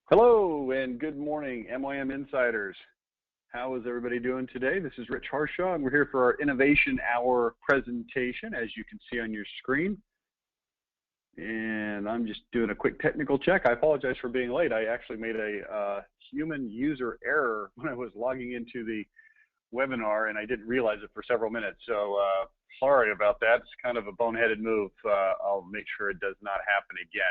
Hello and good morning, MYM Insiders. How is everybody doing today? This is Rich Harshaw, and we're here for our Innovation Hour presentation, as you can see on your screen. And I'm just doing a quick technical check. I apologize for being late. I actually made a human user error when I was logging into the webinar, and I didn't realize it for several minutes. So sorry about that. It's kind of a boneheaded move. I'll make sure it does not happen again.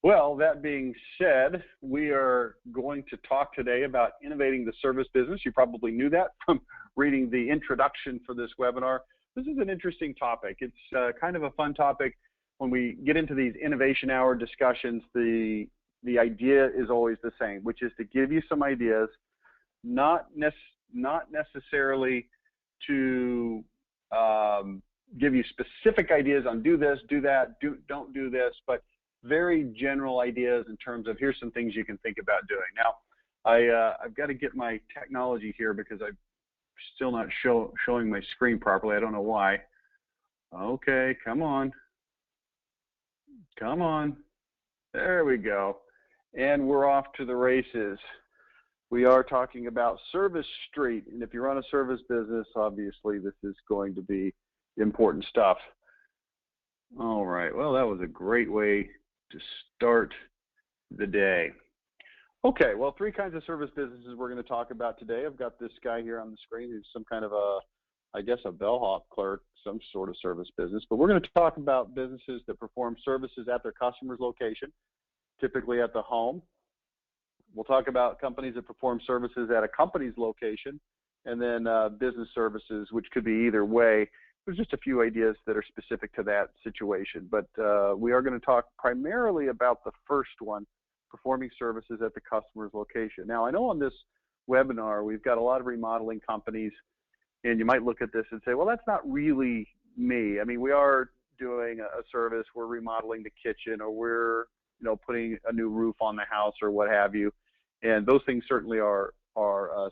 Well, that being said, we are going to talk today about innovating the service business. You probably knew that from reading the introduction for this webinar. This is an interesting topic. It's kind of a fun topic. When we get into these innovation hour discussions, the idea is always the same, which is to give you some ideas, not necessarily to give you specific ideas on do this, do that, don't do this, but very general ideas in terms of here's some things you can think about doing. Now, I've got to get my technology here because I'm still not showing my screen properly. I don't know why. Okay, come on. Come on. There we go. And we're off to the races. We are talking about Service Street. And if you run a service business, obviously this is going to be important stuff. All right. Well, that was a great way to start the day. Okay, well, three kinds of service businesses we're going to talk about today. I've got this guy here on the screen who's some kind of I guess a bellhop clerk, some sort of service business. But we're going to talk about businesses that perform services at their customer's location, typically at the home. We'll talk about companies that perform services at a company's location, and then business services, which could be either way. There's just a few ideas that are specific to that situation, but we are going to talk primarily about the first one, performing services at the customer's location. Now, I know on this webinar, we've got a lot of remodeling companies, and you might look at this and say, well, that's not really me. I mean, we are doing a service, we're remodeling the kitchen, or we're putting a new roof on the house or what have you, and those things certainly are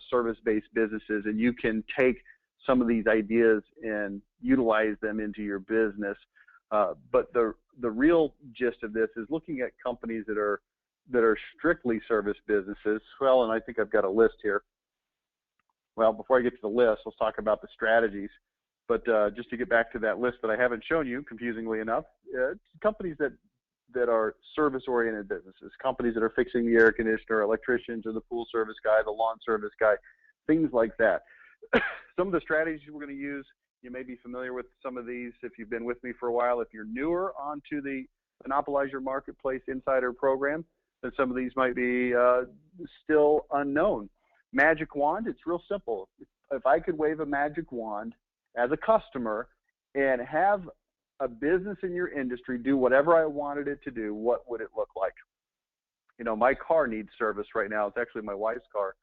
service-based businesses, and you can take some of these ideas and utilize them into your business. But the real gist of this is looking at companies that are strictly service businesses. Well, and I think I've got a list here. Well, before I get to the list, let's talk about the strategies. But just to get back to that list that I haven't shown you, confusingly enough, companies that are service-oriented businesses, companies that are fixing the air conditioner, electricians, or the pool service guy, the lawn service guy, things like that. Some of the strategies we're going to use, you may be familiar with some of these if you've been with me for a while. If you're newer onto the Monopolize Your Marketplace Insider program, then some of these might be still unknown. Magic wand, it's real simple. If I could wave a magic wand as a customer and have a business in your industry do whatever I wanted it to do, what would it look like? My car needs service right now. It's actually my wife's car.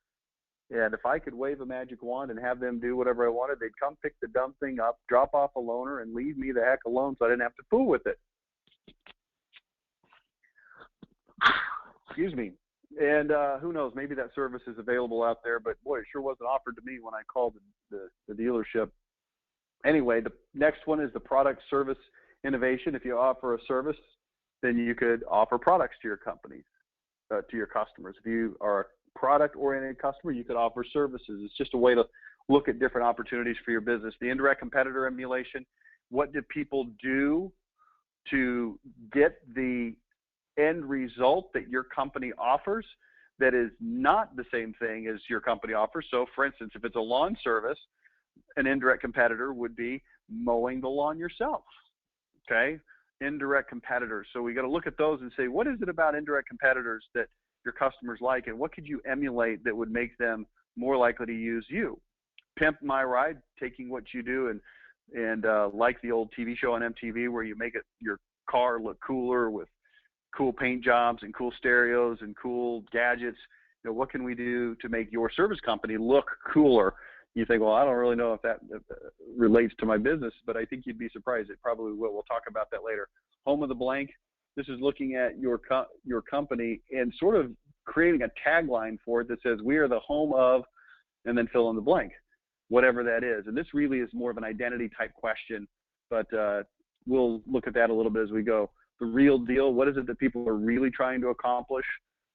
And if I could wave a magic wand and have them do whatever I wanted, they'd come pick the dumb thing up, drop off a loaner, and leave me the heck alone so I didn't have to fool with it. Excuse me. And who knows, maybe that service is available out there, but boy, it sure wasn't offered to me when I called the dealership. Anyway, the next one is the product service innovation. If you offer a service, then you could offer products to your companies, to your customers. If you are a product-oriented customer, you could offer services. It's just a way to look at different opportunities for your business. The indirect competitor emulation, what do people do to get the end result that your company offers that is not the same thing as your company offers? So, for instance, if it's a lawn service, an indirect competitor would be mowing the lawn yourself, okay? Indirect competitors. So we got to look at those and say, what is it about indirect competitors that your customers like, and what could you emulate that would make them more likely to use you? Pimp My Ride, taking what you do and like the old TV show on MTV where you make your car look cooler with cool paint jobs and cool stereos and cool gadgets. What can we do to make your service company look cooler? You think, well, I don't really know if that relates to my business, but I think you'd be surprised. It probably will. We'll talk about that later. Home of the blank. This is looking at your company and sort of creating a tagline for it that says, we are the home of, and then fill in the blank, whatever that is. And this really is more of an identity type question, but we'll look at that a little bit as we go. The real deal, what is it that people are really trying to accomplish?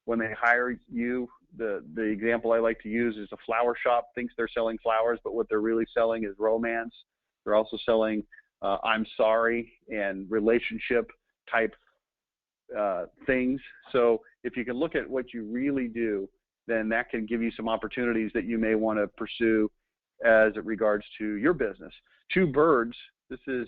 when they hire you, the example I like to use is a flower shop thinks they're selling flowers, but what they're really selling is romance. They're also selling I'm sorry and relationship type things. So if you can look at what you really do, then that can give you some opportunities that you may want to pursue as it regards to your business. Two birds, this is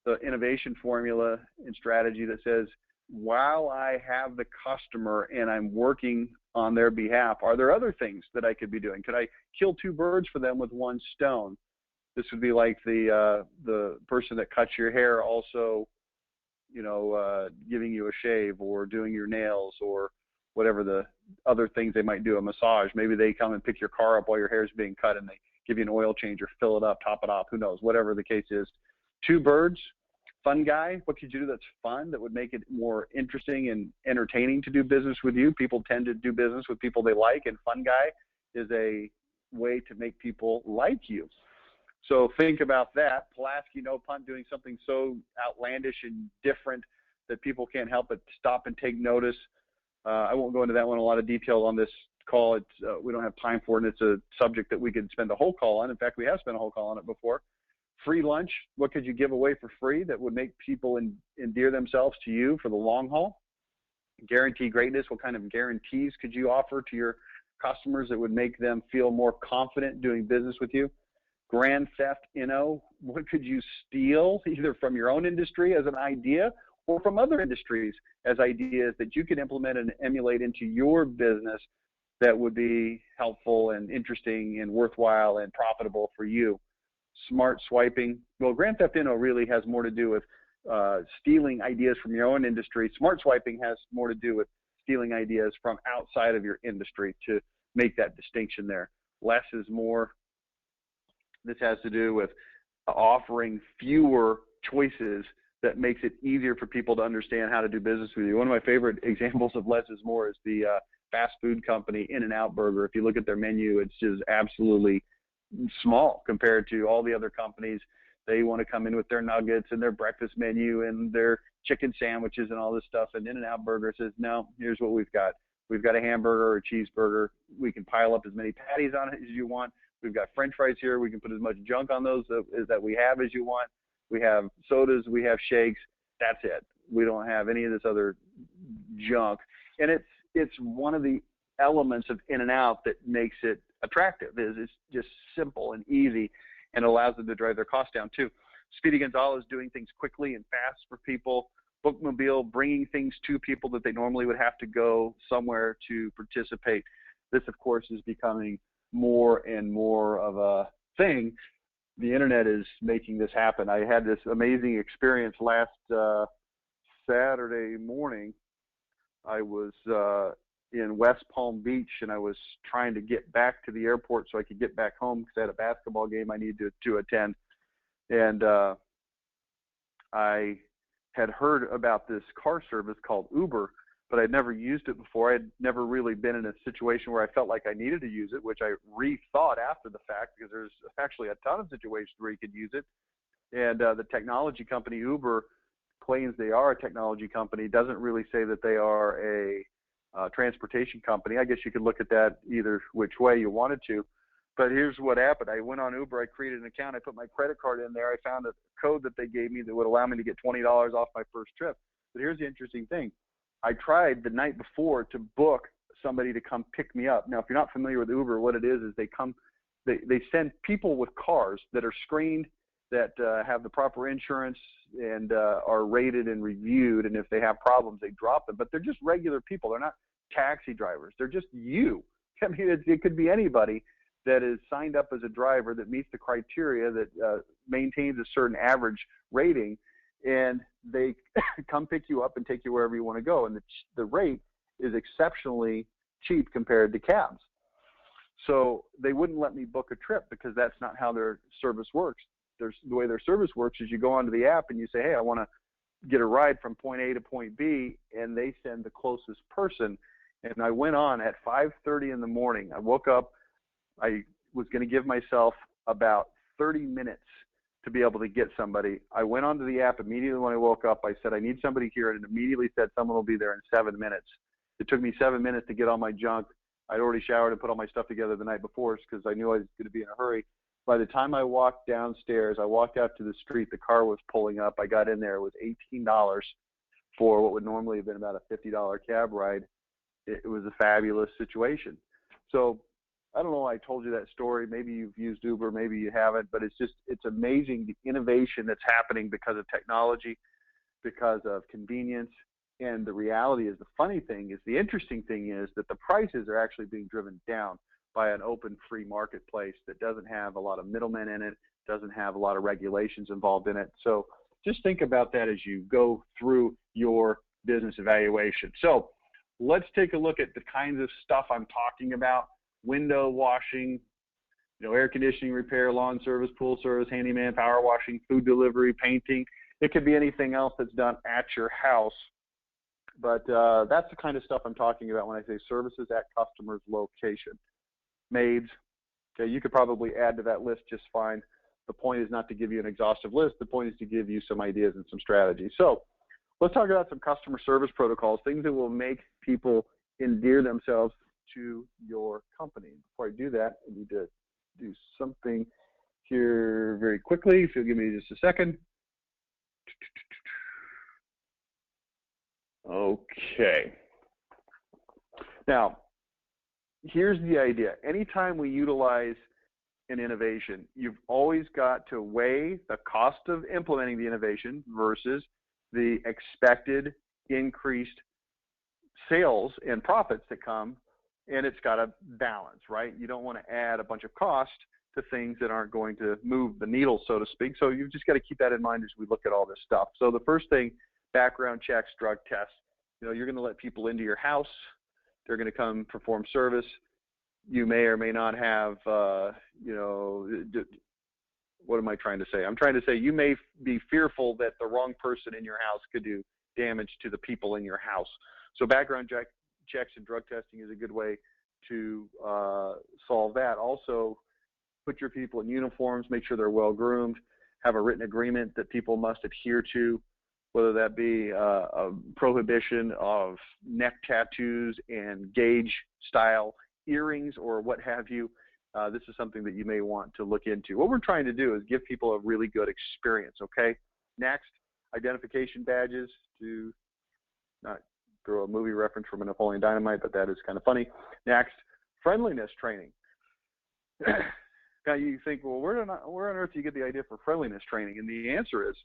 the innovation formula and strategy that says, while I have the customer and I'm working on their behalf, are there other things that I could be doing? Could I kill two birds for them with one stone? This would be like the person that cuts your hair also, giving you a shave or doing your nails or whatever the other things they might do, a massage. Maybe they come and pick your car up while your hair is being cut and they give you an oil change or fill it up, top it off, who knows, whatever the case is. Two birds, fun guy. What could you do that's fun that would make it more interesting and entertaining to do business with you? People tend to do business with people they like, and fun guy is a way to make people like you. So think about that. Pulaski, no punt, doing something so outlandish and different that people can't help but stop and take notice. I won't go into that one in a lot of detail on this call. We don't have time for it, and it's a subject that we could spend a whole call on. In fact, we have spent a whole call on it before. Free lunch, what could you give away for free that would make people endear themselves to you for the long haul? Guarantee greatness, what kind of guarantees could you offer to your customers that would make them feel more confident doing business with you? Grand theft, what could you steal either from your own industry as an idea or from other industries as ideas that you could implement and emulate into your business that would be helpful and interesting and worthwhile and profitable for you? Smart swiping. Well, Grand Theft Auto really has more to do with stealing ideas from your own industry. Smart swiping has more to do with stealing ideas from outside of your industry to make that distinction there. Less is more. This has to do with offering fewer choices that makes it easier for people to understand how to do business with you. One of my favorite examples of less is more is the fast food company In-N-Out Burger. If you look at their menu, it's just absolutely small compared to all the other companies. They want to come in with their nuggets and their breakfast menu and their chicken sandwiches and all this stuff. And In-N-Out Burger says, no, here's what we've got. We've got a hamburger or a cheeseburger. We can pile up as many patties on it as you want. We've got French fries here. We can put as much junk on those that we have as you want. We have sodas. We have shakes. That's it. We don't have any of this other junk. And it's one of the elements of In-N-Out that makes it attractive. Is it's just simple and easy and allows them to drive their costs down too. Speedy Gonzalez doing things quickly and fast for people. Bookmobile bringing things to people that they normally would have to go somewhere to participate. This, of course, is becoming more and more of a thing. The internet is making this happen. I had this amazing experience last Saturday morning. I was in West Palm Beach, and I was trying to get back to the airport so I could get back home because I had a basketball game I needed to attend. And I had heard about this car service called Uber, but I'd never used it before. I'd never really been in a situation where I felt like I needed to use it, which I rethought after the fact because there's actually a ton of situations where you could use it. And the technology company Uber claims they are a technology company, doesn't really say that they are a transportation company. I guess you could look at that either which way you wanted to. But here's what happened. I went on Uber. I created an account. I put my credit card in there. I found a code that they gave me that would allow me to get $20 off my first trip. But here's the interesting thing. I tried the night before to book somebody to come pick me up. Now, if you're not familiar with Uber, what it is they send people with cars that are screened, that have the proper insurance and are rated and reviewed. And if they have problems, they drop them. But they're just regular people. They're not taxi drivers. They're just you. I mean, it could be anybody that is signed up as a driver that meets the criteria, that maintains a certain average rating, and they come pick you up and take you wherever you want to go. And the rate is exceptionally cheap compared to cabs. So they wouldn't let me book a trip because that's not how their service works. The way their service works is you go onto the app and you say, hey, I want to get a ride from point A to point B, and they send the closest person. And I went on at 5:30 in the morning. I woke up. I was going to give myself about 30 minutes to be able to get somebody. I went onto the app immediately when I woke up. I said, I need somebody here, and it immediately said someone will be there in 7 minutes. It took me 7 minutes to get all my junk. I'd already showered and put all my stuff together the night before because I knew I was going to be in a hurry. By the time I walked downstairs, I walked out to the street, the car was pulling up. I got in there, it was $18 for what would normally have been about a $50 cab ride. It was a fabulous situation. So I don't know why I told you that story. Maybe you've used Uber, maybe you haven't, but it's amazing the innovation that's happening because of technology, because of convenience. And the reality is, the interesting thing is that the prices are actually being driven down by an open, free marketplace that doesn't have a lot of middlemen in it, doesn't have a lot of regulations involved in it. So just think about that as you go through your business evaluation. So let's take a look at the kinds of stuff I'm talking about: window washing, air conditioning repair, lawn service, pool service, handyman, power washing, food delivery, painting. It could be anything else that's done at your house. But that's the kind of stuff I'm talking about when I say services at customer's location. Maids, okay, you could probably add to that list just fine. The point is not to give you an exhaustive list. The point is to give you some ideas and some strategies. So let's talk about some customer service protocols, things that will make people endear themselves to your company. Before I do that, I need to do something here very quickly. If you'll give me just a second. Okay. Now, here's the idea. Anytime we utilize an innovation, you've always got to weigh the cost of implementing the innovation versus the expected increased sales and profits that come, and it's got to balance, right? You don't want to add a bunch of cost to things that aren't going to move the needle, so to speak. So you've just got to keep that in mind as we look at all this stuff. So the first thing, background checks, drug tests. You're going to let people into your house. They're going to come perform service. You may or may not have, what am I trying to say? I'm trying to say you may be fearful that the wrong person in your house could do damage to the people in your house. So background checks and drug testing is a good way to solve that. Also, put your people in uniforms, make sure they're well groomed, have a written agreement that people must adhere to, whether that be a prohibition of neck tattoos and gauge style earrings or what have you. This is something that you may want to look into. What we're trying to do is give people a really good experience, okay? Next, identification badges, to not throw a movie reference from a Napoleon Dynamite, but that is kind of funny. Next, friendliness training. Now you think, well, where on earth do you get the idea for friendliness training? And the answer is,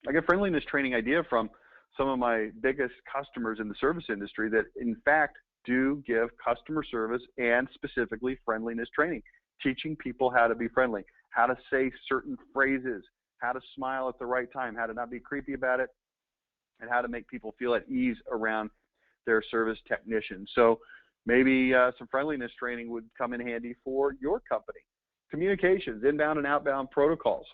I get friendliness training idea from some of my biggest customers in the service industry that, in fact, do give customer service and specifically friendliness training, teaching people how to be friendly, how to say certain phrases, how to smile at the right time, how to not be creepy about it, and how to make people feel at ease around their service technicians. So maybe some friendliness training would come in handy for your company. Communications, inbound and outbound protocols.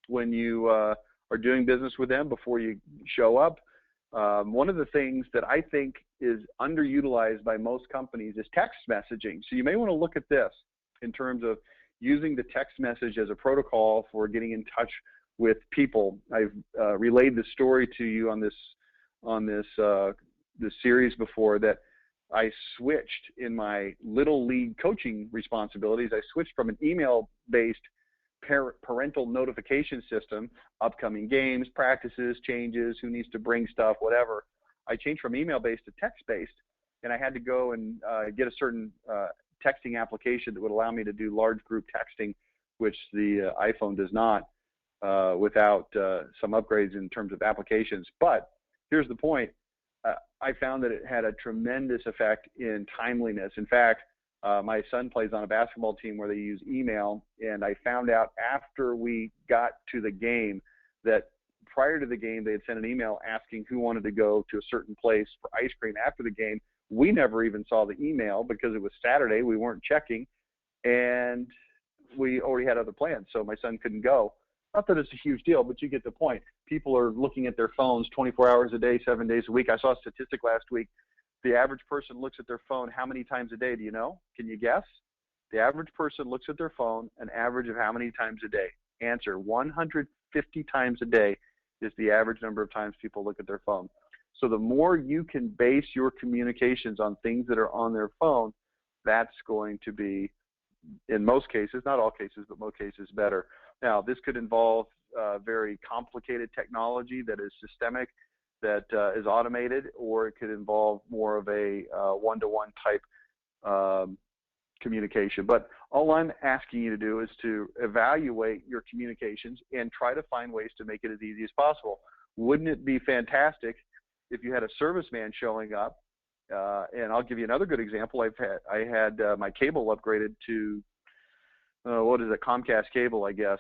When you are doing business with them before you show up. One of the things that I think is underutilized by most companies is text messaging. So you may want to look at this in terms of using the text message as a protocol for getting in touch with people. I've relayed the story to you on this series before that I switched in my little league coaching responsibilities. I switched from an email-based parental notification system, upcoming games, practices, changes, who needs to bring stuff, whatever. I changed from email-based to text-based, and I had to go and get a certain texting application that would allow me to do large group texting, which the iPhone does not without some upgrades in terms of applications. But here's the point. I found that it had a tremendous effect in timeliness. In fact, my son plays on a basketball team where they use email, and I found out after we got to the game that prior to the game they had sent an email asking who wanted to go to a certain place for ice cream after the game. We never even saw the email because it was Saturday. We weren't checking, and we already had other plans, so my son couldn't go. Not that it's a huge deal, but you get the point. People are looking at their phones 24 hours a day, 7 days a week. I saw a statistic last week. The average person looks at their phone how many times a day? Do you know? Can you guess? The average person looks at their phone an average of how many times a day? Answer, 150 times a day is the average number of times people look at their phone. So the more you can base your communications on things that are on their phone, that's going to be, in most cases, not all cases, but most cases, better. Now, this could involve very complicated technology that is systemic, that is automated, or it could involve more of a one-to-one type communication. But all I'm asking you to do is to evaluate your communications and try to find ways to make it as easy as possible. Wouldn't it be fantastic if you had a serviceman showing up? And I'll give you another good example. I had my cable upgraded to what is it, Comcast cable, I guess,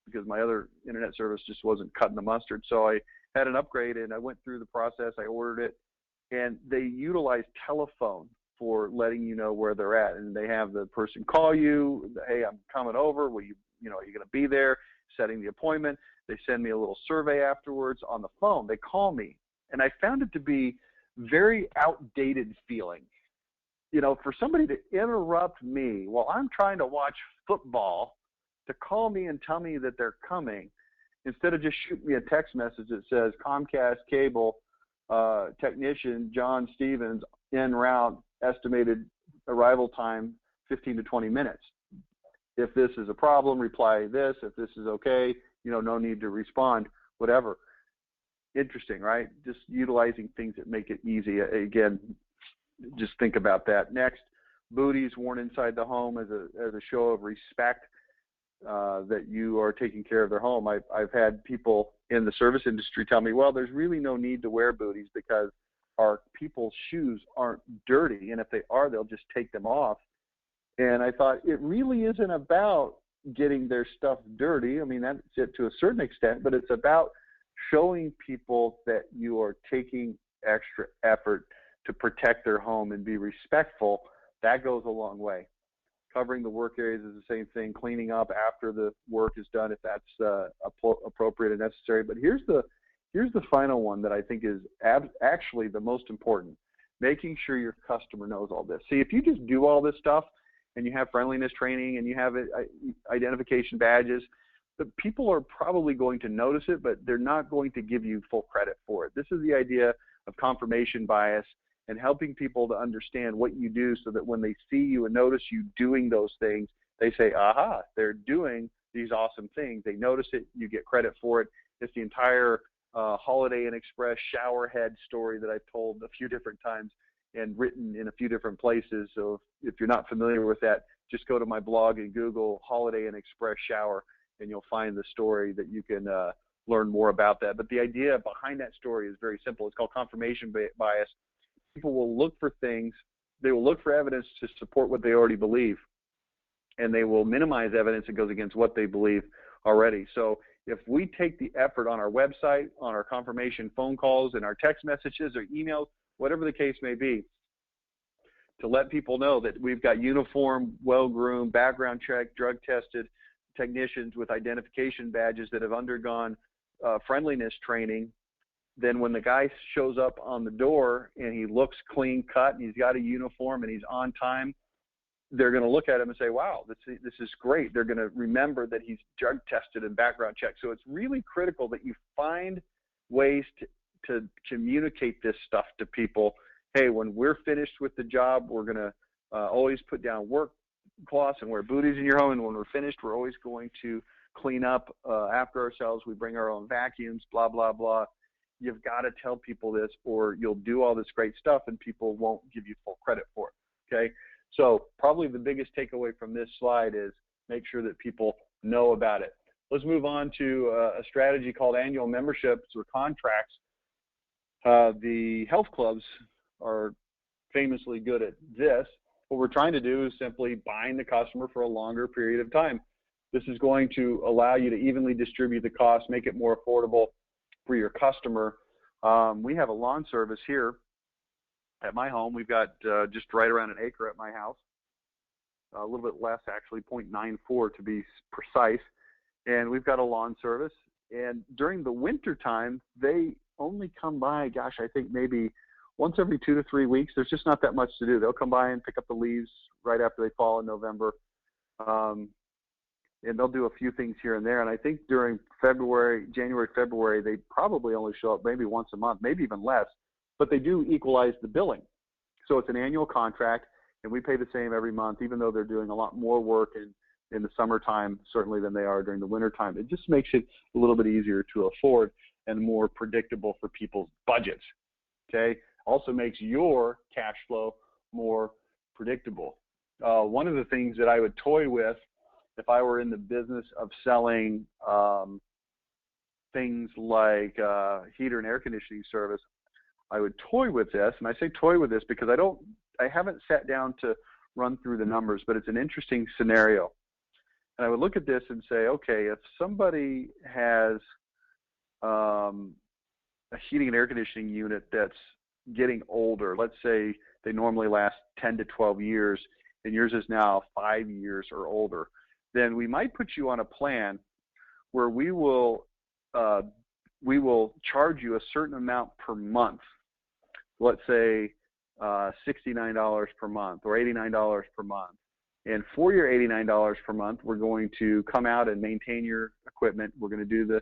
because my other internet service just wasn't cutting the mustard. So I had an upgrade, and I went through the process. I ordered it, and they utilize telephone for letting you know where they're at. And they have the person call you, hey, I'm coming over. Will you, are you going to be there? Setting the appointment. They send me a little survey afterwards on the phone. They call me, and I found it to be very outdated feeling. For somebody to interrupt me while I'm trying to watch football, to call me and tell me that they're coming, instead of just shooting me a text message that says Comcast cable technician John Stevens en route, estimated arrival time 15 to 20 minutes. If this is a problem, reply this. If this is okay, no need to respond, whatever. Interesting, right? Just utilizing things that make it easy. Again, just think about that. Next, booties worn inside the home as a show of respect that you are taking care of their home. I've had people in the service industry tell me, well, there's really no need to wear booties because our people's shoes aren't dirty, and if they are, they'll just take them off. And I thought, it really isn't about getting their stuff dirty. I mean, that's it to a certain extent, but it's about showing people that you are taking extra effort to protect their home and be respectful. That goes a long way. Covering the work areas is the same thing. Cleaning up after the work is done, if that's appropriate and necessary. But here's the final one that I think is actually the most important. Making sure your customer knows all this. See, if you just do all this stuff and you have friendliness training and you have identification badges, the people are probably going to notice it, but they're not going to give you full credit for it. This is the idea of confirmation bias and helping people to understand what you do so that when they see you and notice you doing those things, they say, aha, they're doing these awesome things. They notice it, you get credit for it. It's the entire Holiday Inn Express shower head story that I've told a few different times and written in a few different places. So if you're not familiar with that, just go to my blog and Google Holiday Inn Express shower, and you'll find the story that you can learn more about that. But the idea behind that story is very simple. It's called confirmation bias. People will look for things, they will look for evidence to support what they already believe, and they will minimize evidence that goes against what they believe already. So if we take the effort on our website, on our confirmation phone calls, and our text messages or emails, whatever the case may be, to let people know that we've got uniformed, well-groomed, background checked, drug-tested technicians with identification badges that have undergone friendliness training, then when the guy shows up on the door and he looks clean cut and he's got a uniform and he's on time, they're going to look at him and say, wow, this is great. They're going to remember that he's drug tested and background checked. So it's really critical that you find ways to communicate this stuff to people. Hey, when we're finished with the job, we're going to always put down work cloths and wear booties in your home. And when we're finished, we're always going to clean up after ourselves. We bring our own vacuums, blah, blah, blah. You've got to tell people this, or you'll do all this great stuff and people won't give you full credit for it. Okay. So probably the biggest takeaway from this slide is make sure that people know about it. Let's move on to a strategy called annual memberships or contracts. The health clubs are famously good at this. What we're trying to do is simply bind the customer for a longer period of time. This is going to allow you to evenly distribute the cost, make it more affordable for your customer. We have a lawn service here at my home. We've got just right around an acre at my house, a little bit less actually, 0.94 to be precise. And we've got a lawn service. And during the winter time, they only come by, gosh, I think maybe once every 2 to 3 weeks. There's just not that much to do. They'll come by and pick up the leaves right after they fall in November. And they'll do a few things here and there. And I think during January, February, they probably only show up maybe once a month, maybe even less. but they do equalize the billing. So it's an annual contract, and we pay the same every month, even though they're doing a lot more work in the summertime, certainly, than they are during the wintertime. It just makes it a little bit easier to afford and more predictable for people's budgets, okay? Also makes your cash flow more predictable. One of the things that I would toy with if I were in the business of selling things like heater and air conditioning service, I would toy with this, and I say toy with this because I haven't sat down to run through the numbers, but it's an interesting scenario. And I would look at this and say, okay, if somebody has a heating and air conditioning unit that's getting older, let's say they normally last 10 to 12 years, and yours is now 5 years or older, then we might put you on a plan where we will charge you a certain amount per month. Let's say $69 per month or $89 per month. And for your $89 per month, we're going to come out and maintain your equipment. We're going to do the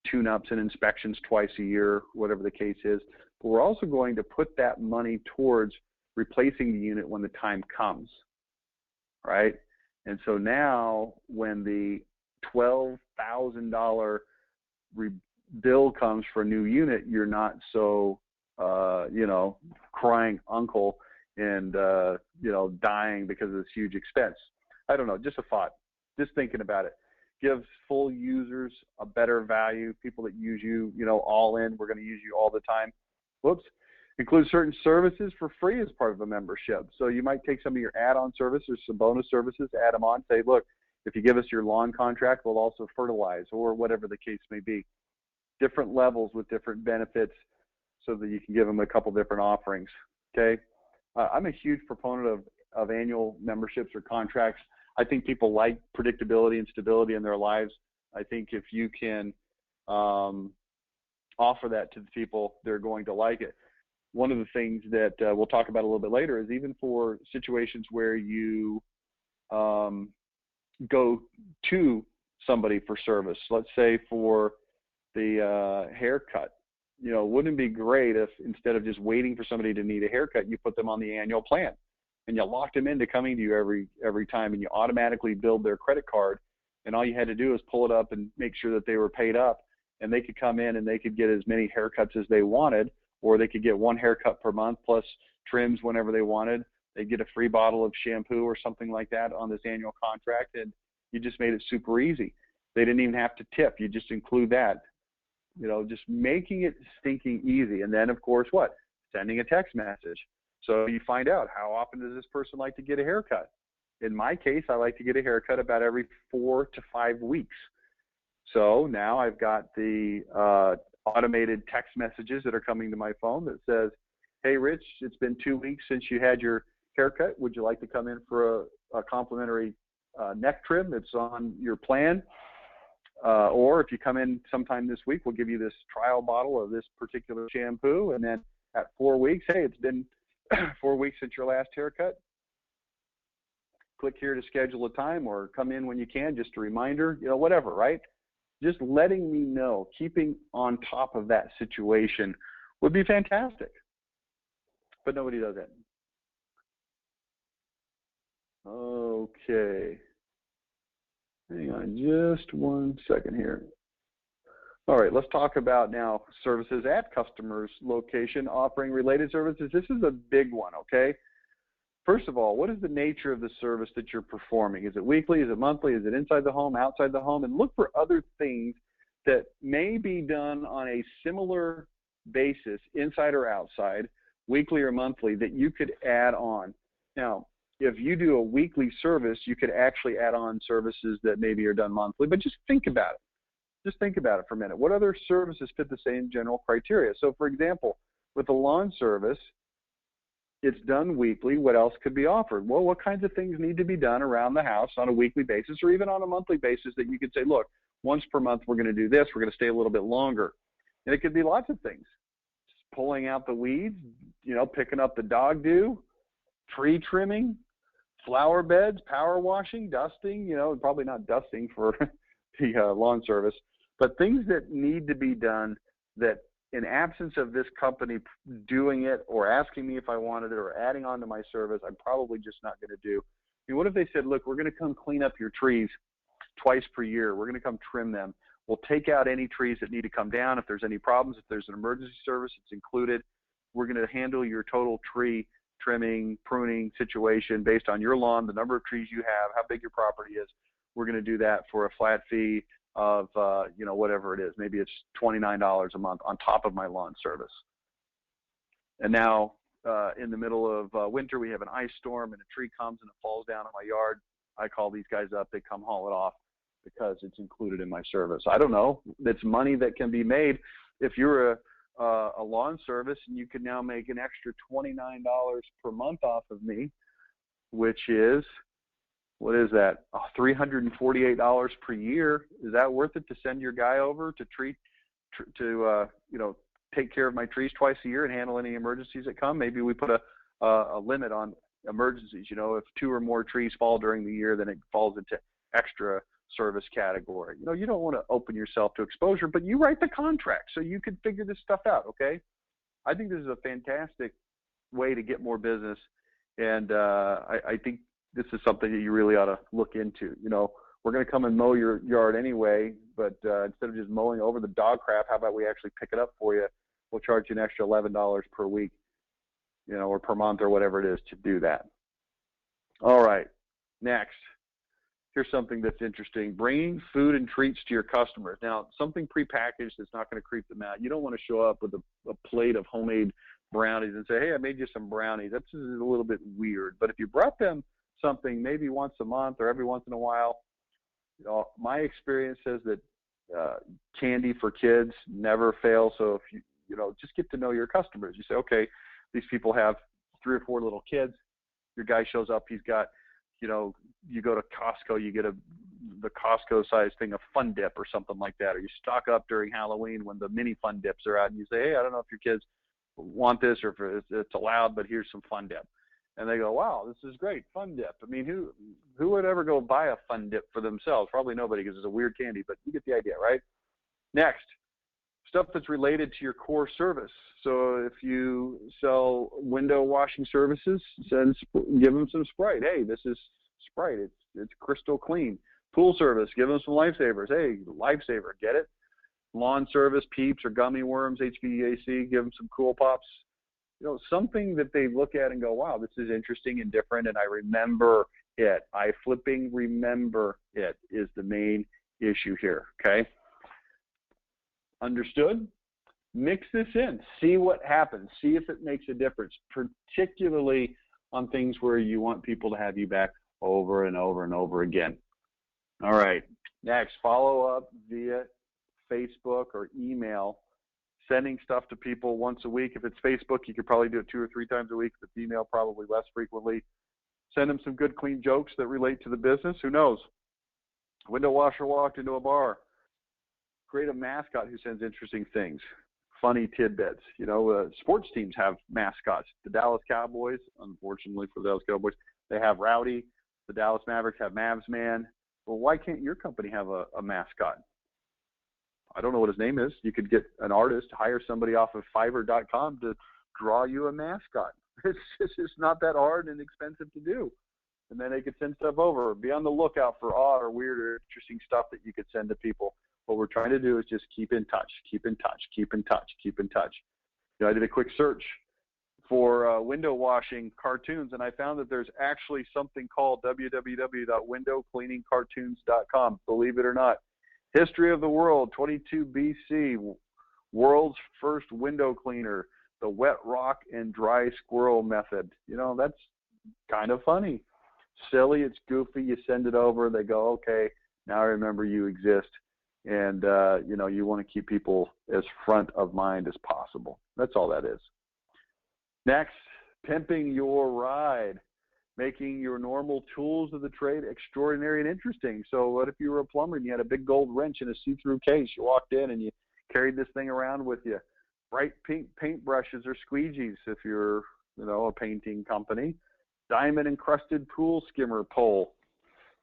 tune-ups and inspections twice a year, whatever the case is. But we're also going to put that money towards replacing the unit when the time comes, right? And so now when the $12,000 bill comes for a new unit, you're not so, crying uncle and, dying because of this huge expense. I don't know, just a thought, just thinking about it. Gives full users a better value, people that use you, all in, we're going to use you all the time. Whoops. Includes certain services for free as part of a membership. So you might take some of your add-on services, some bonus services, add them on, say, look, if you give us your lawn contract, we'll also fertilize, or whatever the case may be. Different levels with different benefits so that you can give them a couple different offerings, okay? I'm a huge proponent of annual memberships or contracts. I think people like predictability and stability in their lives. I think if you can offer that to the people, they're going to like it. One of the things that we'll talk about a little bit later is even for situations where you go to somebody for service. Let's say for the haircut. Wouldn't it be great if instead of just waiting for somebody to need a haircut, you put them on the annual plan and you locked them into coming to you every time, and you automatically build their credit card, and all you had to do is pull it up and make sure that they were paid up, and they could come in and they could get as many haircuts as they wanted, or they could get one haircut per month plus trims whenever they wanted. They'd get a free bottle of shampoo or something like that on this annual contract, and you just made it super easy. They didn't even have to tip. You just include that. Just making it stinking easy. And then, of course, what? Sending a text message. So you find out, how often does this person like to get a haircut? In my case, I like to get a haircut about every 4 to 5 weeks. So now I've got the automated text messages that are coming to my phone that says, hey, Rich, it's been 2 weeks since you had your haircut. Would you like to come in for a complimentary neck trim? It's on your plan. Or if you come in sometime this week, we'll give you this trial bottle of this particular shampoo. And then at 4 weeks, hey, it's been 4 weeks since your last haircut. Click here to schedule a time, or come in when you can, just a reminder, whatever, right? Just letting me know, keeping on top of that situation would be fantastic. But nobody does that. Okay. Hang on just 1 second here. All right, let's talk about now services at customers' location, offering related services. This is a big one, okay? First of all, what is the nature of the service that you're performing? Is it weekly? Is it monthly? Is it inside the home, outside the home? And look for other things that may be done on a similar basis, inside or outside, weekly or monthly, that you could add on. Now, if you do a weekly service, you could actually add on services that maybe are done monthly, but just think about it. Just think about it for a minute. What other services fit the same general criteria? So, for example, with a lawn service, it's done weekly. What else could be offered? Well, what kinds of things need to be done around the house on a weekly basis, or even on a monthly basis, that you could say, look, once per month we're going to do this. We're going to stay a little bit longer. And it could be lots of things. Just pulling out the weeds, picking up the dog dew, tree trimming, flower beds, power washing, dusting, probably not dusting for the lawn service, but things that need to be done that in absence of this company doing it or asking me if I wanted it or adding on to my service, I'm probably just not going to do. I mean, what if they said, look, we're going to come clean up your trees twice per year. We're going to come trim them. We'll take out any trees that need to come down. If there's any problems, if there's an emergency service, it's included. We're going to handle your total tree trimming, pruning situation based on your lawn, the number of trees you have, how big your property is. We're going to do that for a flat fee of, you know, whatever it is. Maybe it's $29 a month on top of my lawn service. And now in the middle of winter, we have an ice storm and a tree comes and it falls down in my yard. I call these guys up. They come haul it off because it's included in my service. I don't know. It's money that can be made. If you're a lawn service and you can now make an extra $29 per month off of me, which is, what is that? $348 per year. Is that worth it to send your guy over to you know, take care of my trees twice a year and handle any emergencies that come? Maybe we put a limit on emergencies. You know, if 2 or more trees fall during the year, then it falls into extra service category. You know, you don't want to open yourself to exposure, but you write the contract so you can figure this stuff out. Okay. I think this is a fantastic way to get more business. And I think this is something that you really ought to look into. You know, we're going to come and mow your yard anyway, but instead of just mowing over the dog crap, how about we actually pick it up for you? We'll charge you an extra $11 per week, you know, or per month or whatever it is to do that. All right. Next. Here's something that's interesting. Bringing food and treats to your customers. Now, something prepackaged that's not going to creep them out. You don't want to show up with a plate of homemade brownies and say, hey, I made you some brownies. That's just a little bit weird. But if you brought them something maybe once a month or every once in a while, you know, my experience says that candy for kids never fails. So if you know, just get to know your customers. You say, okay, these people have 3 or 4 little kids. Your guy shows up, he's got, you know, you go to Costco, you get the Costco size thing of Fun Dip or something like that, or you stock up during Halloween when the mini Fun Dips are out, and you say, hey, I don't know if your kids want this or if it's allowed, but here's some Fun Dip. And they go, wow, this is great, Fun Dip. I mean, who would ever go buy a Fun Dip for themselves? Probably nobody, because it's a weird candy, but you get the idea, right? Next, stuff that's related to your core service. So if you sell window washing services, give them some Sprite. Hey, this is Sprite. It's crystal clean. Pool service, give them some Lifesavers. Hey, Lifesaver, get it? Lawn service, Peeps or gummy worms, HVAC, give them some Cool Pops. You know, something that they look at and go, wow, this is interesting and different, and I remember it. I flipping remember it is the main issue here, okay? Understood? Mix this in. See what happens. See if it makes a difference, particularly on things where you want people to have you back over and over and over again. All right. Next, follow up via Facebook or email, sending stuff to people once a week. If it's Facebook, you could probably do it 2 or 3 times a week. If it's email, probably less frequently. Send them some good, clean jokes that relate to the business. Who knows? Window washer walked into a bar. Create a mascot who sends interesting things, funny tidbits. You know, sports teams have mascots. The Dallas Cowboys, unfortunately for the Dallas Cowboys, they have Rowdy. The Dallas Mavericks have Mavs Man. Well, why can't your company have a mascot? I don't know what his name is. You could get an artist, hire somebody off of Fiverr.com to draw you a mascot. It's just not that hard and expensive to do. And then they could send stuff over. Be on the lookout for odd or weird or interesting stuff that you could send to people. What we're trying to do is just keep in touch, keep in touch, keep in touch, keep in touch. You know, I did a quick search for window washing cartoons, and I found that there's actually something called www.windowcleaningcartoons.com, believe it or not. History of the world, 22 BC, world's first window cleaner, the wet rock and dry squirrel method. You know, that's kind of funny. Silly, it's goofy, you send it over, they go, okay, now I remember you exist. And, you know, you want to keep people as front of mind as possible. That's all that is. Next, pimping your ride, making your normal tools of the trade extraordinary and interesting. So what if you were a plumber and you had a big gold wrench in a see-through case? You walked in and you carried this thing around with you. Bright pink paintbrushes or squeegees if you're, you know, a painting company. Diamond-encrusted pool skimmer pole.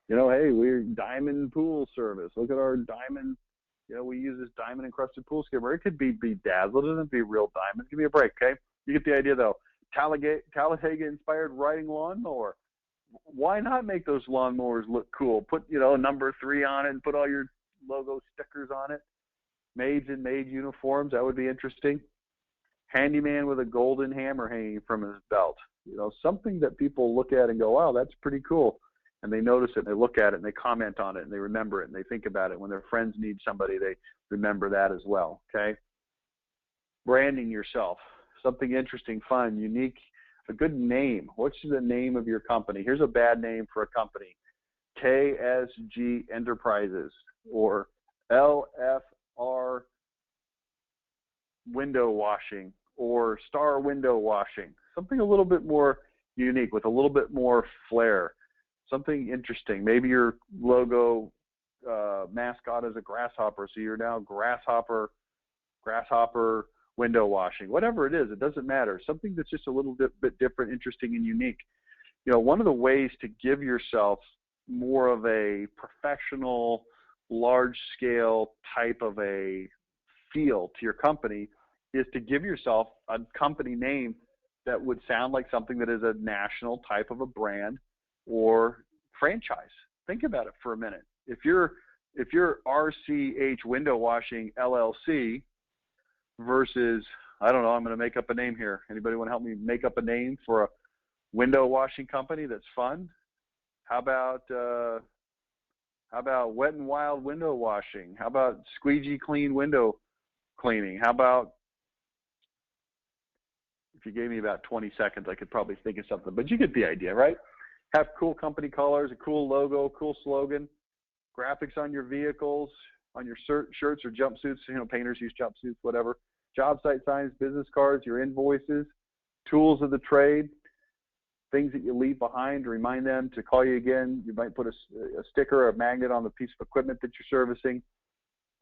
You know, hey, we're diamond pool service. Look at our diamond, You know, we use this diamond encrusted pool skimmer. It could be bedazzled. It doesn't be real diamonds. Give me a break, okay? You get the idea, though. Talladega inspired riding lawnmower. Why not make those lawnmowers look cool? Put, you know, number 3 on it and put all your logo stickers on it. Maids in maid uniforms, that would be interesting. Handyman with a golden hammer hanging from his belt. You know, something that people look at and go, wow, that's pretty cool. And they notice it and they look at it and they comment on it and they remember it and they think about it. When their friends need somebody, they remember that as well, okay? Branding yourself, something interesting, fun, unique, a good name. What's the name of your company? Here's a bad name for a company. KSG Enterprises or LFR Window Washing or Star Window Washing. Something a little bit more unique with a little bit more flair. Something interesting. Maybe your logo mascot is a grasshopper, so you're now grasshopper window washing. Whatever it is, it doesn't matter. Something that's just a little bit different, interesting, and unique. You know, one of the ways to give yourself more of a professional, large-scale type of a feel to your company is to give yourself a company name that would sound like something that is a national type of a brand or franchise. Think about it for a minute. If you're RCH Window Washing LLC versus, I don't know, I'm going to make up a name here. Anybody want to help me make up a name for a window washing company that's fun? How about Wet and Wild Window Washing? How about Squeegee Clean Window Cleaning? How about, if you gave me about 20 seconds, I could probably think of something, but you get the idea, right? Have cool company colors, a cool logo, cool slogan, graphics on your vehicles, on your shirts or jumpsuits. You know, painters use jumpsuits, whatever. Job site signs, business cards, your invoices, tools of the trade, things that you leave behind to remind them to call you again. You might put a sticker or a magnet on the piece of equipment that you're servicing.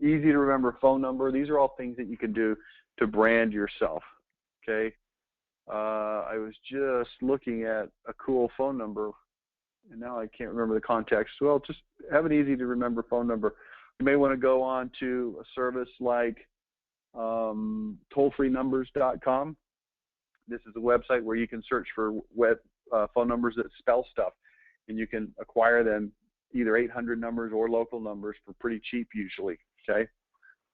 Easy to remember phone number. These are all things that you can do to brand yourself, okay? I was just looking at a cool phone number, and now I can't remember the context. Well, just have an easy to remember phone number. You may want to go on to a service like tollfreenumbers.com. This is a website where you can search for phone numbers that spell stuff, and you can acquire them, either 800 numbers or local numbers, for pretty cheap usually, okay?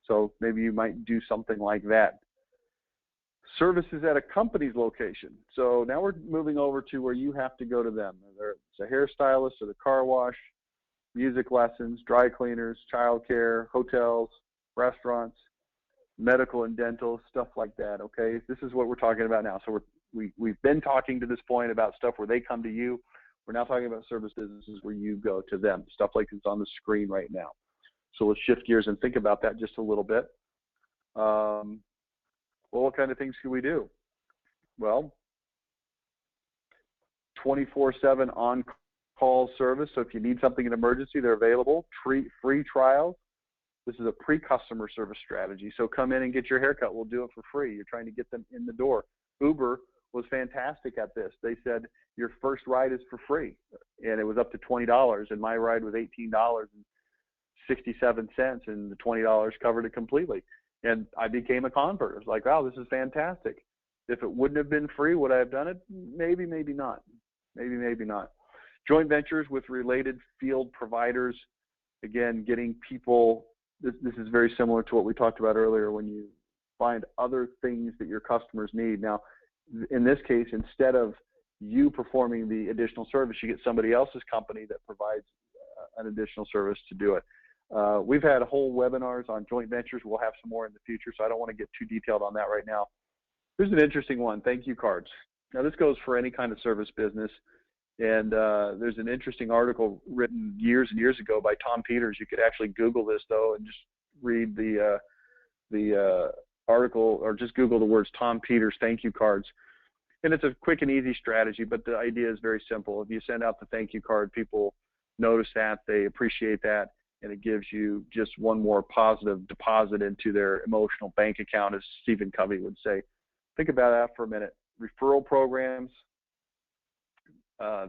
So maybe you might do something like that. Services at a company's location. So now we're moving over to where you have to go to them. Whether it's a hairstylist or the car wash, music lessons, dry cleaners, childcare, hotels, restaurants, medical and dental, stuff like that, okay? This is what we're talking about now. So we've been talking to this point about stuff where they come to you. We're now talking about service businesses where you go to them, stuff like it's on the screen right now. So let's shift gears and think about that just a little bit. Well, what kind of things can we do? Well, 24/7 on-call service. So if you need something in emergency, they're available. Free trials. This is a pre-customer service strategy. So come in and get your haircut. We'll do it for free. You're trying to get them in the door. Uber was fantastic at this. They said your first ride is for free, and it was up to $20, and my ride was $18.67, and the $20 covered it completely. And I became a convert. I was like, wow, this is fantastic. If it wouldn't have been free, would I have done it? Maybe, maybe not. Maybe, maybe not. Joint ventures with related field providers. Again, getting people, this is very similar to what we talked about earlier, when you find other things that your customers need. Now, in this case, instead of you performing the additional service, you get somebody else's company that provides an additional service to do it. We've had whole webinars on joint ventures. We'll have some more in the future, so I don't want to get too detailed on that right now. Here's an interesting one, thank you cards. Now, this goes for any kind of service business, and there's an interesting article written years and years ago by Tom Peters. You could actually Google this, though, and just read the article, or just Google the words Tom Peters thank you cards. And it's a quick and easy strategy, but the idea is very simple. If you send out the thank you card, people notice that, they appreciate that, and it gives you just one more positive deposit into their emotional bank account, as Stephen Covey would say. Think about that for a minute. Referral programs.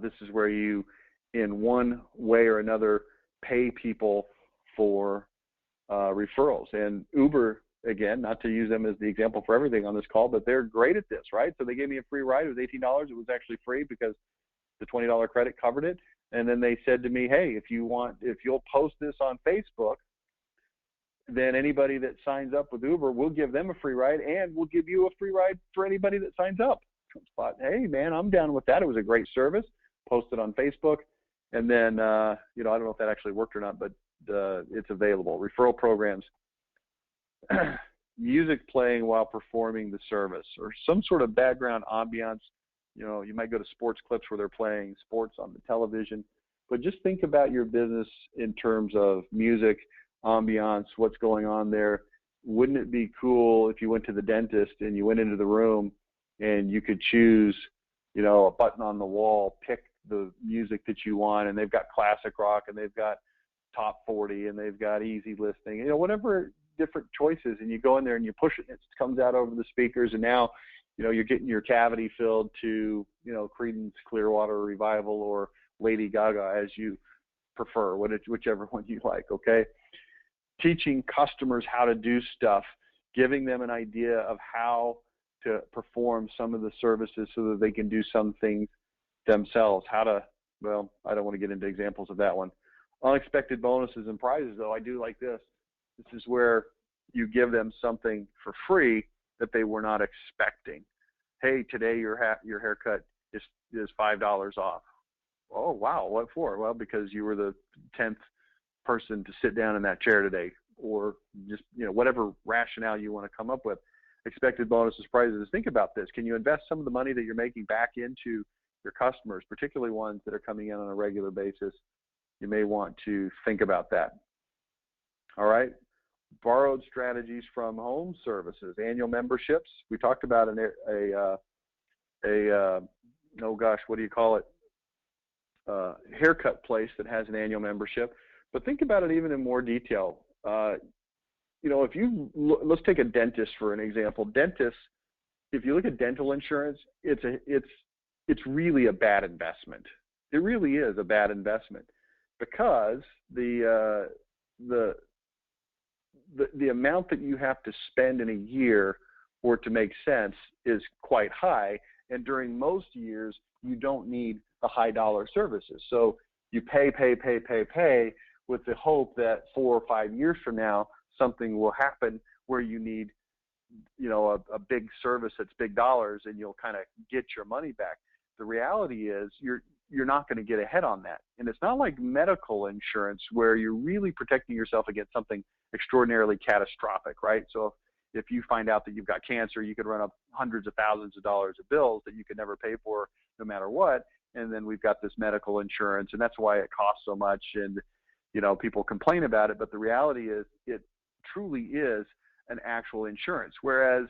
This is where you, in one way or another, pay people for referrals. And Uber, again, not to use them as the example for everything on this call, but they're great at this, right? So they gave me a free ride. It was $18. It was actually free because the $20 credit covered it. And then they said to me, hey, if you'll post this on Facebook, then anybody that signs up with Uber, we'll give them a free ride, and we'll give you a free ride for anybody that signs up. I thought, hey, man, I'm down with that. It was a great service. Posted on Facebook. And then, I don't know if that actually worked or not, but it's available. Referral programs, music playing while performing the service, or some sort of background ambiance. You might go to sports clips where they're playing sports on the television, but just think about your business in terms of music, ambiance, what's going on there. Wouldn't it be cool if you went to the dentist and you went into the room and you could choose, a button on the wall, pick the music that you want, and they've got classic rock, and they've got top 40, and they've got easy listening, whatever different choices, and you go in there and you push it and it comes out over the speakers, and now you're getting your cavity filled to Creedence Clearwater Revival or Lady Gaga, as you prefer, whichever one you like. Okay, teaching customers how to do stuff, giving them an idea of how to perform some of the services so that they can do some things themselves. I don't want to get into examples of that one. Unexpected bonuses and prizes, though, I do like this. This is where you give them something for free that they were not expecting. Hey, today your haircut is $5 off. Oh, wow, what for? Well, because you were the 10th person to sit down in that chair today, or just, whatever rationale you want to come up with. Expected bonuses, prizes. Think about this. Can you invest some of the money that you're making back into your customers, particularly ones that are coming in on a regular basis? You may want to think about that. All right. Borrowed strategies from home services, annual memberships. We talked about haircut place that has an annual membership. But think about it even in more detail. Let's take a dentist for an example. Dentists, if you look at dental insurance, it's really a bad investment. It really is a bad investment, because the amount that you have to spend in a year for it to make sense is quite high, and during most years you don't need the high dollar services. So you pay with the hope that 4 or 5 years from now something will happen where you need a big service that's big dollars, and you'll kind of get your money back. The reality is you're not going to get ahead on that. And it's not like medical insurance where you're really protecting yourself against something extraordinarily catastrophic, right? So if you find out that you've got cancer, you could run up hundreds of thousands of dollars of bills that you could never pay for no matter what. And then we've got this medical insurance, and that's why it costs so much. And, people complain about it, but the reality is it truly is an actual insurance. Whereas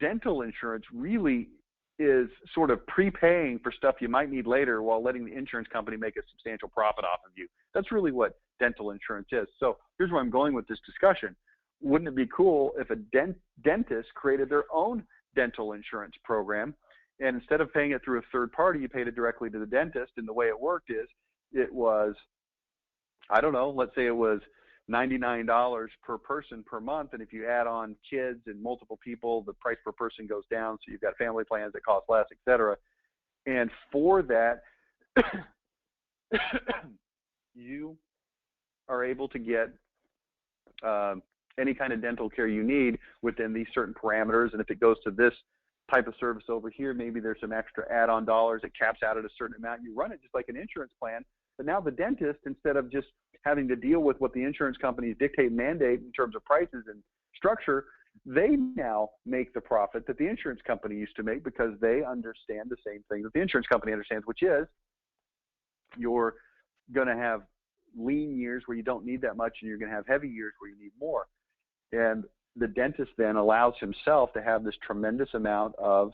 dental insurance really is sort of prepaying for stuff you might need later while letting the insurance company make a substantial profit off of you. That's really what dental insurance is. So here's where I'm going with this discussion. Wouldn't it be cool if a dentist created their own dental insurance program, and instead of paying it through a third party, you paid it directly to the dentist? And the way it worked is it was, let's say it was $99 per person per month, and if you add on kids and multiple people, the price per person goes down, so you've got family plans that cost less, etc. And for that, you are able to get any kind of dental care you need within these certain parameters. And if it goes to this type of service over here, maybe there's some extra add-on dollars. It caps out at a certain amount. You run it just like an insurance plan. But now the dentist, instead of just having to deal with what the insurance companies dictate and mandate in terms of prices and structure, they now make the profit that the insurance company used to make, because they understand the same thing that the insurance company understands, which is you're going to have lean years where you don't need that much, and you're going to have heavy years where you need more. And the dentist then allows himself to have this tremendous amount of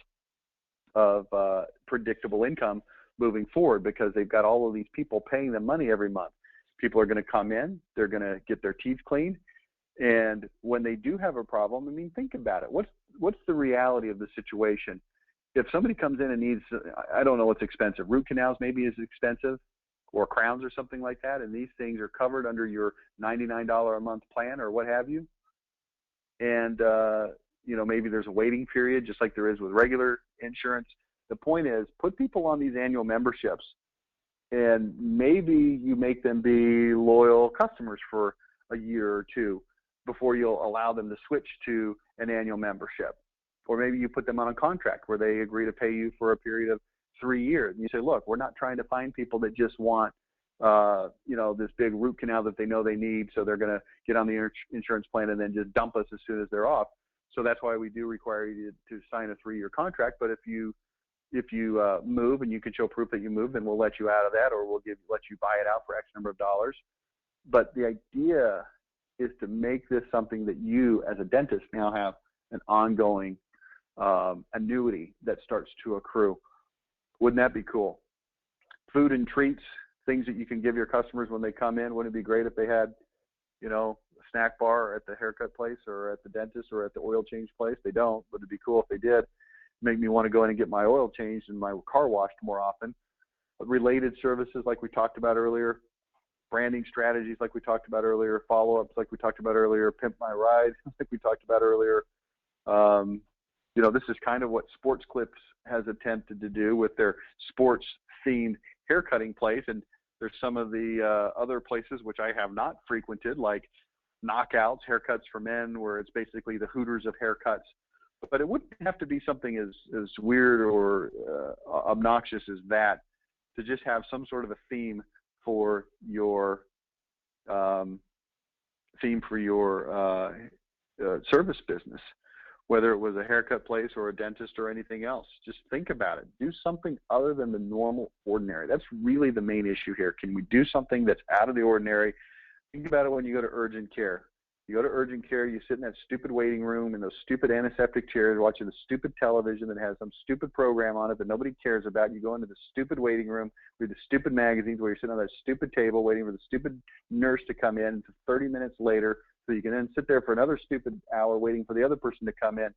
predictable income moving forward, because they've got all of these people paying them money every month. People are going to come in, they're going to get their teeth cleaned, and when they do have a problem, think about it. What's the reality of the situation? If somebody comes in and needs, I don't know what's expensive, root canals maybe is expensive. or crowns or something like that, and these things are covered under your $99 a month plan or what have you. And, maybe there's a waiting period just like there is with regular insurance. The point is, put people on these annual memberships, and maybe you make them be loyal customers for a year or two before you'll allow them to switch to an annual membership. Or maybe you put them on a contract where they agree to pay you for a period of 3 years. And you say, look, we're not trying to find people that just want, this big root canal that they know they need, so they're going to get on the insurance plan and then just dump us as soon as they're off. So that's why we do require you to sign a 3-year contract. But if you move and you can show proof that you moved, then we'll let you out of that, or we'll let you buy it out for X number of dollars. But the idea is to make this something that you, as a dentist, now have an ongoing annuity that starts to accrue. Wouldn't that be cool? Food and treats, things that you can give your customers when they come in. Wouldn't it be great if they had, a snack bar at the haircut place or at the dentist or at the oil change place? They don't, but it'd be cool if they did. Make me want to go in and get my oil changed and my car washed more often. Related services like we talked about earlier, branding strategies like we talked about earlier, follow-ups like we talked about earlier, pimp my ride like we talked about earlier. This is kind of what Sports Clips has attempted to do with their sports-themed haircutting place. And there's some of the other places which I have not frequented, like Knockouts, Haircuts for Men, where it's basically the Hooters of haircuts. But it wouldn't have to be something as weird or obnoxious as that, to just have some sort of a theme for your service business, whether it was a haircut place or a dentist or anything else. Just think about it. Do something other than the normal ordinary. That's really the main issue here. Can we do something that's out of the ordinary? Think about it when you go to urgent care. You go to urgent care, you sit in that stupid waiting room in those stupid antiseptic chairs watching the stupid television that has some stupid program on it that nobody cares about. You go into the stupid waiting room with the stupid magazines where you're sitting on that stupid table waiting for the stupid nurse to come in until 30 minutes later, so you can then sit there for another stupid hour waiting for the other person to come in.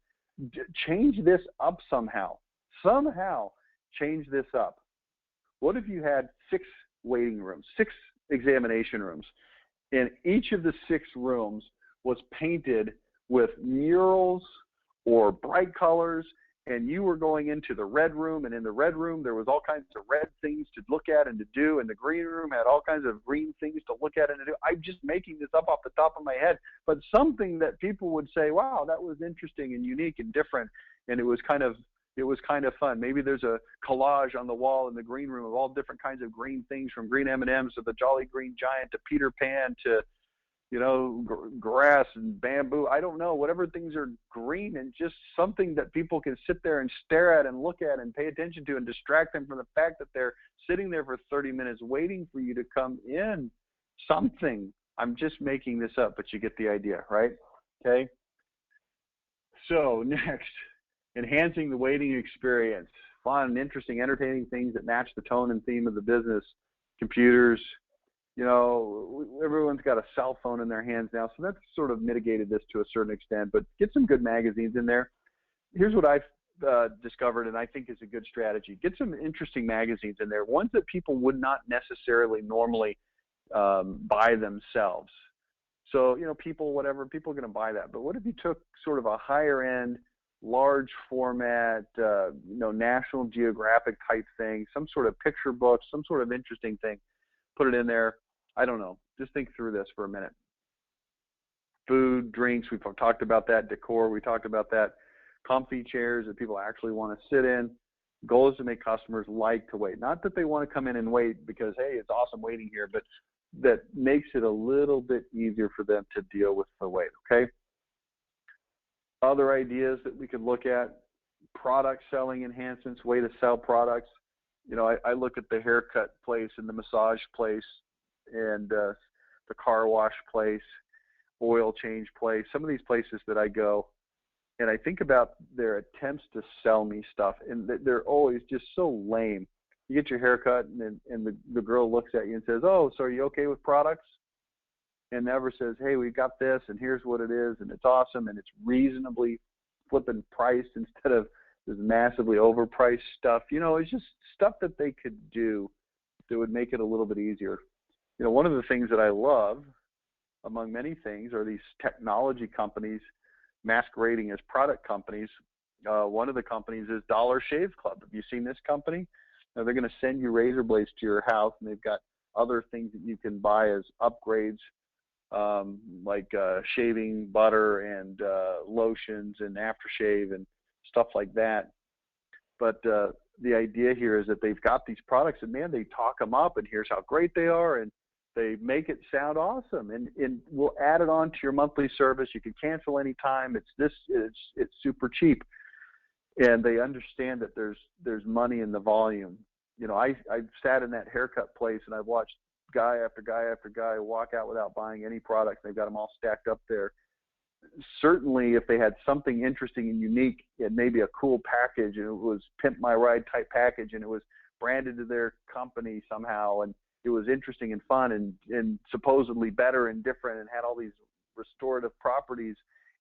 Change this up somehow. Somehow change this up. What if you had 6 waiting rooms, 6 examination rooms, and each of the 6 rooms was painted with murals or bright colors, and you were going into the red room, and in the red room there was all kinds of red things to look at and to do, and the green room had all kinds of green things to look at and to do. I'm just making this up off the top of my head, but something that people would say, wow, that was interesting and unique and different, and it was kind of fun. Maybe there's a collage on the wall in the green room of all different kinds of green things, from green M&Ms to the Jolly Green Giant to Peter Pan to grass and bamboo. I don't know, whatever things are green, and just something that people can sit there and stare at and look at and pay attention to and distract them from the fact that they're sitting there for 30 minutes waiting for you to come in. Something. I'm just making this up, but you get the idea, right? Okay. So next, enhancing the waiting experience. Fun, interesting, entertaining things that match the tone and theme of the business. Computers. Everyone's got a cell phone in their hands now, so that's sort of mitigated this to a certain extent, but get some good magazines in there. Here's what I've discovered, and I think is a good strategy. Get some interesting magazines in there, ones that people would not necessarily normally buy themselves. So, people are going to buy that. But what if you took sort of a higher end, large format, National Geographic type thing, some sort of picture book, some sort of interesting thing, put it in there. I don't know. Just think through this for a minute. Food, drinks, we've talked about that. Decor, we talked about that. Comfy chairs that people actually want to sit in. Goal is to make customers like to wait. Not that they want to come in and wait because, hey, it's awesome waiting here, but that makes it a little bit easier for them to deal with the wait, okay? Other ideas that we could look at, product selling enhancements, way to sell products. I look at the haircut place and the massage place and the car wash place, oil change place, some of these places that I go, and I think about their attempts to sell me stuff, and they're always just so lame. You get your haircut, and the girl looks at you and says, oh, so are you okay with products? And never says, hey, we've got this, and here's what it is, and it's awesome, and it's reasonably flipping priced instead of this massively overpriced stuff. It's just stuff that they could do that would make it a little bit easier. You know, one of the things that I love, among many things, are these technology companies masquerading as product companies. One of the companies is Dollar Shave Club. Have you seen this company? Now, they're going to send you razor blades to your house, and they've got other things that you can buy as upgrades, like shaving butter and lotions and aftershave and stuff like that. But the idea here is that they've got these products, and man, they talk them up, and here's how great they are, and they make it sound awesome, and we'll add it on to your monthly service. You can cancel anytime. It's super cheap, and they understand that there's money in the volume. You know, I've sat in that haircut place, and I've watched guy after guy after guy walk out without buying any products. They've got them all stacked up there. Certainly, if they had something interesting and unique, and maybe a cool package, and it was Pimp My Ride type package, and it was branded to their company somehow, and it was interesting and fun and supposedly better and different and had all these restorative properties,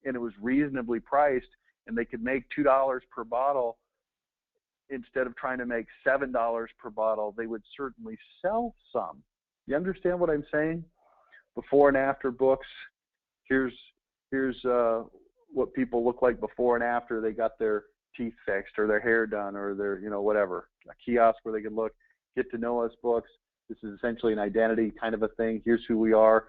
and it was reasonably priced, and they could make $2 per bottle instead of trying to make $7 per bottle, they would certainly sell some. You understand what I'm saying? Before and after books. Here's what people look like before and after they got their teeth fixed or their hair done or their, you know, whatever. A kiosk where they can look, get to know us books. This is essentially an identity kind of a thing. Here's who we are.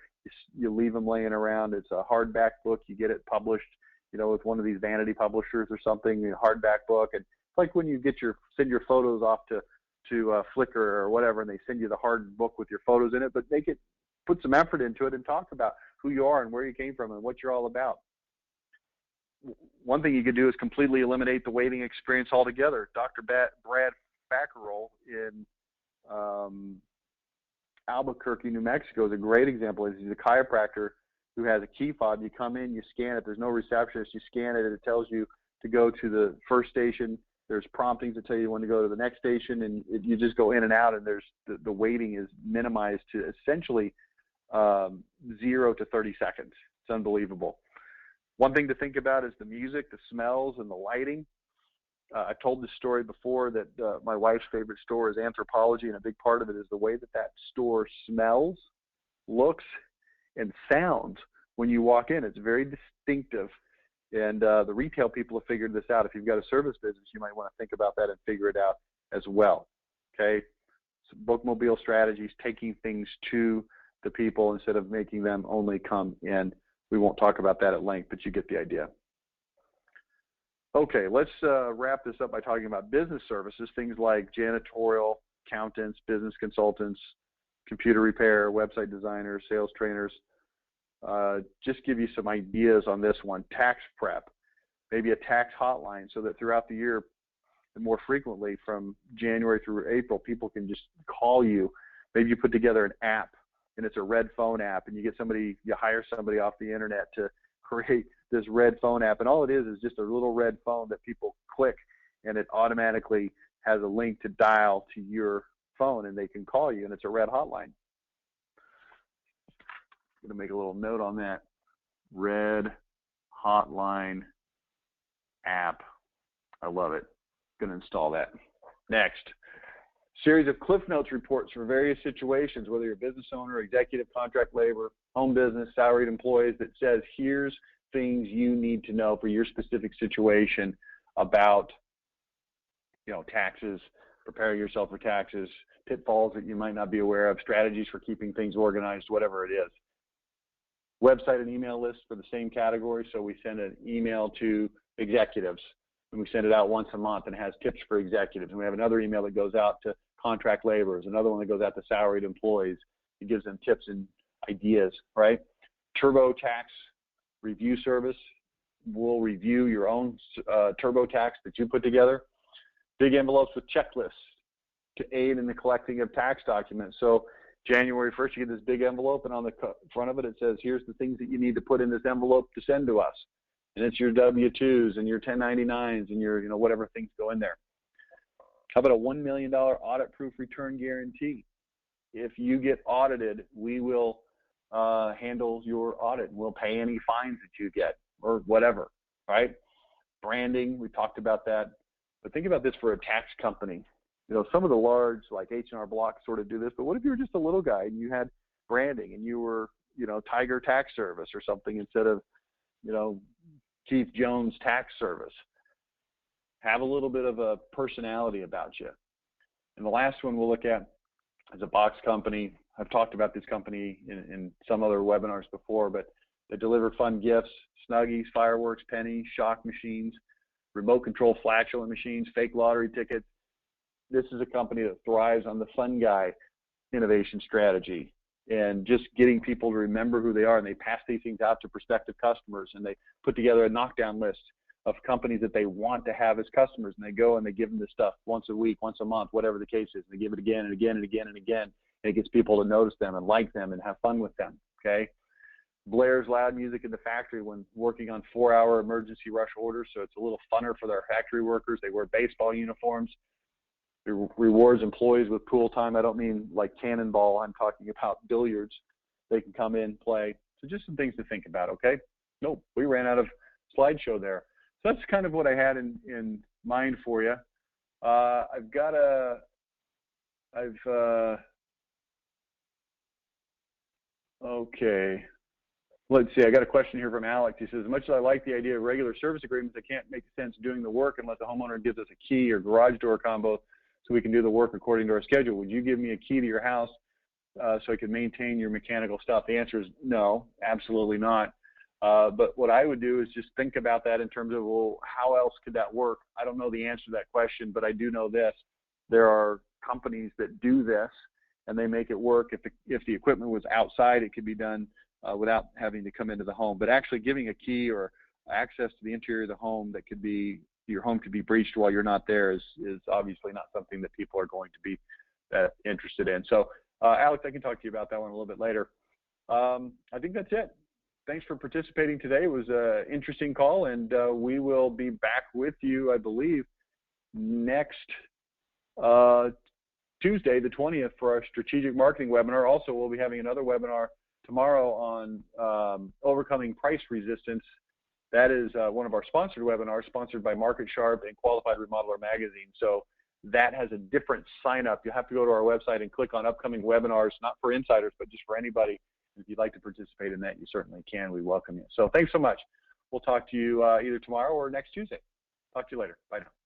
You leave them laying around. It's a hardback book. You get it published, you know, with one of these vanity publishers or something, a hardback book. And it's like when you send your photos off to Flickr or whatever, and they send you the hard book with your photos in it, but put some effort into it and talk about who you are and where you came from and what you're all about. One thing you could do is completely eliminate the waiting experience altogether. Dr. Brad Fackerel in Albuquerque, New Mexico is a great example. He's a chiropractor who has a key fob. You come in, you scan it. There's no receptionist. You scan it, and it tells you to go to the first station. There's promptings that tell you when to go to the next station, and you just go in and out, and there's the waiting is minimized to essentially 0 to 30 seconds. It's unbelievable. One thing to think about is the music, the smells, and the lighting. I told this story before that my wife's favorite store is Anthropologie, and a big part of it is the way that store smells, looks, and sounds when you walk in. It's very distinctive, and the retail people have figured this out. If you've got a service business, you might want to think about that and figure it out as well. Okay, so bookmobile strategies, taking things to the people instead of making them only come in. We won't talk about that at length, but you get the idea. Okay, let's wrap this up by talking about business services, things like janitorial, accountants, business consultants, computer repair, website designers, sales trainers. Just give you some ideas on this one. Tax prep, maybe a tax hotline so that throughout the year and more frequently from January through April, people can just call you. Maybe you put together an app, and it's a red phone app, and you hire somebody off the internet to create this red phone app, and all it is just a little red phone that people click, and it automatically has a link to dial to your phone, and they can call you, and it's a red hotline. I'm going to make a little note on that. Red hotline app. I love it. I'm going to install that. Next. Series of Cliff Notes reports for various situations, whether you're a business owner, executive, contract labor, home business, salaried employees, that says here's things you need to know for your specific situation about, you know, taxes, preparing yourself for taxes, pitfalls that you might not be aware of, strategies for keeping things organized, whatever it is. Website and email lists for the same category. So we send an email to executives, and we send it out once a month, and it has tips for executives. And we have another email that goes out to contract laborers, another one that goes out to salaried employees. It gives them tips and ideas, right? TurboTax review service will review your own TurboTax that you put together. Big envelopes with checklists to aid in the collecting of tax documents. So January 1st, you get this big envelope, and on the front of it, it says, here's the things that you need to put in this envelope to send to us. And it's your W-2s and your 1099s and your, you know, whatever things go in there. How about a $1 million audit-proof return guarantee? If you get audited, we will handle your audit, and we'll pay any fines that you get or whatever, right? Branding, we talked about that. But think about this for a tax company. You know, some of the large, like H&R Block, sort of do this, but what if you were just a little guy and you had branding and you were, you know, Tiger Tax Service or something instead of, you know, Keith Jones Tax Service? Have a little bit of a personality about you. And the last one we'll look at is a box company. I've talked about this company in some other webinars before, but they deliver fun gifts, Snuggies, fireworks, pennies, shock machines, remote control flatulent machines, fake lottery tickets. This is a company that thrives on the fun guy innovation strategy and just getting people to remember who they are, and they pass these things out to prospective customers, and they put together a knockdown list of companies that they want to have as customers, and they go and they give them this stuff once a week, once a month, whatever the case is, and they give it again and again and again and again, and it gets people to notice them and like them and have fun with them, okay? Blares loud music in the factory when working on 4-hour emergency rush orders, so it's a little funner for their factory workers. They wear baseball uniforms. It rewards employees with pool time. I don't mean like cannonball. I'm talking about billiards. They can come in, play. So just some things to think about, okay? Nope, we ran out of slideshow there. So that's kind of what I had in mind for you. Okay. Let's see, I got a question here from Alex. He says, as much as I like the idea of regular service agreements, I can't make sense doing the work unless the homeowner gives us a key or garage door combo so we can do the work according to our schedule. Would you give me a key to your house so I can maintain your mechanical stuff? The answer is no, absolutely not. But what I would do is just think about that in terms of, well, how else could that work? I don't know the answer to that question, but I do know this. There are companies that do this, and they make it work. If the equipment was outside, it could be done without having to come into the home. But actually giving a key or access to the interior of the home that could be, your home could be breached while you're not there is obviously not something that people are going to be interested in. So Alex, I can talk to you about that one a little bit later. I think that's it. Thanks for participating today. It was an interesting call, and we will be back with you, I believe, next Tuesday, the 20th, for our strategic marketing webinar. Also, we'll be having another webinar tomorrow on overcoming price resistance. That is one of our sponsored webinars, sponsored by Market Sharp and Qualified Remodeler Magazine. So that has a different sign up. You'll have to go to our website and click on upcoming webinars, not for insiders, but just for anybody. If you'd like to participate in that, you certainly can. We welcome you. So thanks so much. We'll talk to you either tomorrow or next Tuesday. Talk to you later. Bye now.